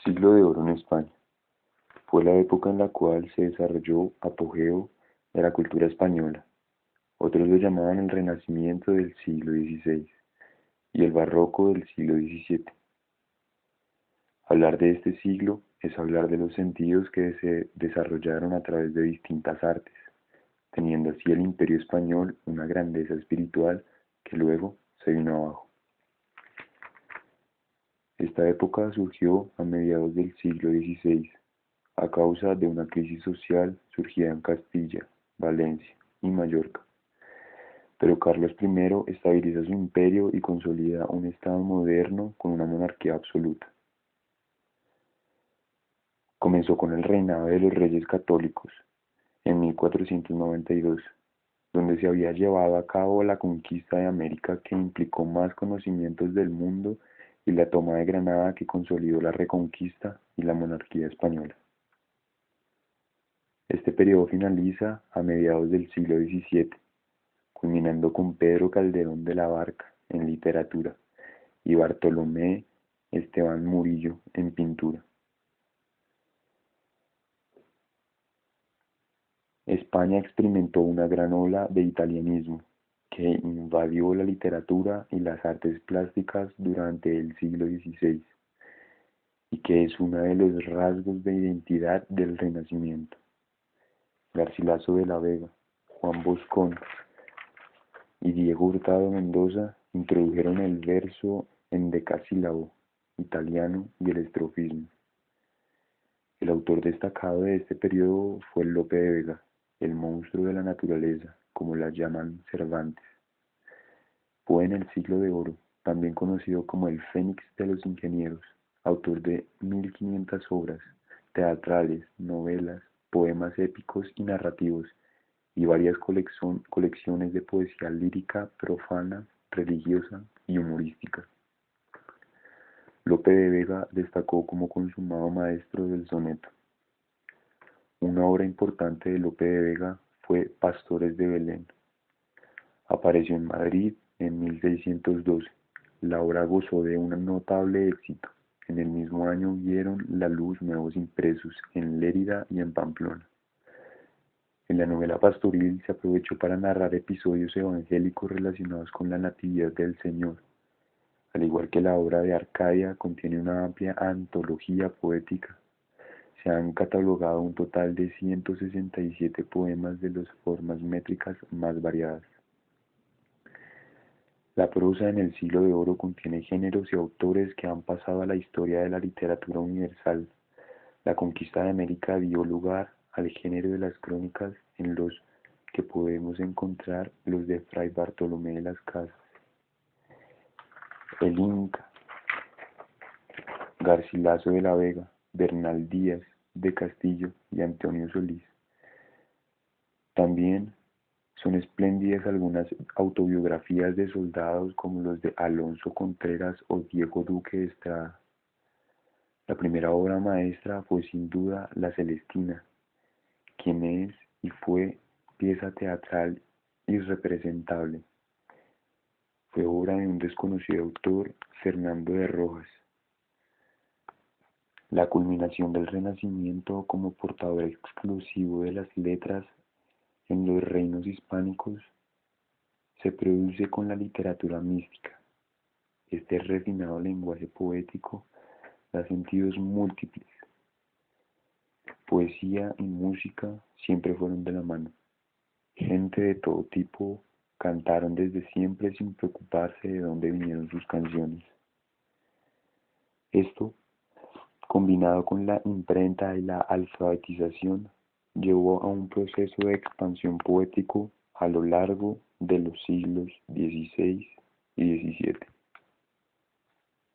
Siglo de oro en España. Fue la época en la cual se desarrolló apogeo de la cultura española. Otros lo llamaban el Renacimiento del siglo XVI y el Barroco del siglo XVII. Hablar de este siglo es hablar de los sentidos que se desarrollaron a través de distintas artes, teniendo así el Imperio español una grandeza espiritual que luego se vino abajo. Esta época surgió a mediados del siglo XVI, a causa de una crisis social surgida en Castilla, Valencia y Mallorca. Pero Carlos I estabiliza su imperio y consolida un Estado moderno con una monarquía absoluta. Comenzó con el reinado de los Reyes Católicos en 1492, donde se había llevado a cabo la conquista de América que implicó más conocimientos del mundo y la toma de Granada que consolidó la reconquista y la monarquía española. Este periodo finaliza a mediados del siglo XVII, culminando con Pedro Calderón de la Barca en literatura y Bartolomé Esteban Murillo en pintura. España experimentó una gran ola de italianismo que invadió la literatura y las artes plásticas durante el siglo XVI y que es uno de los rasgos de identidad del Renacimiento. Garcilaso de la Vega, Juan Boscón y Diego Hurtado Mendoza introdujeron el verso endecasílabo italiano y el estrofismo. El autor destacado de este periodo fue Lope de Vega, el monstruo de la naturaleza, como la llaman Cervantes. Fue en el siglo de oro, también conocido como el Fénix de los ingenieros, autor de 1500 obras, teatrales, novelas, poemas épicos y narrativos, y varias colecciones de poesía lírica, profana, religiosa y humorística. Lope de Vega destacó como consumado maestro del soneto. Una obra importante de Lope de Vega fue Pastores de Belén. Apareció en Madrid en 1612. La obra gozó de un notable éxito. En el mismo año vieron la luz nuevos impresos en Lérida y en Pamplona. En la novela pastoril se aprovechó para narrar episodios evangélicos relacionados con la Natividad del Señor. Al igual que la obra de Arcadia, contiene una amplia antología poética. Se han catalogado un total de 167 poemas de las formas métricas más variadas. La prosa en el siglo de oro contiene géneros y autores que han pasado a la historia de la literatura universal. La conquista de América dio lugar al género de las crónicas, en los que podemos encontrar los de Fray Bartolomé de las Casas, el Inca, Garcilaso de la Vega, Bernal Díaz de Castillo y Antonio Solís. También son espléndidas algunas autobiografías de soldados como los de Alonso Contreras o Diego Duque de Estrada. La primera obra maestra fue sin duda La Celestina, quien es y fue pieza teatral irrepresentable. Fue obra de un desconocido autor, Fernando de Rojas. La culminación del Renacimiento como portador exclusivo de las letras en los reinos hispánicos se produce con la literatura mística. Este refinado lenguaje poético da sentidos múltiples. Poesía y música siempre fueron de la mano. Gente de todo tipo cantaron desde siempre sin preocuparse de dónde vinieron sus canciones. Esto, combinado con la imprenta y la alfabetización, llevó a un proceso de expansión poético a lo largo de los siglos XVI y XVII.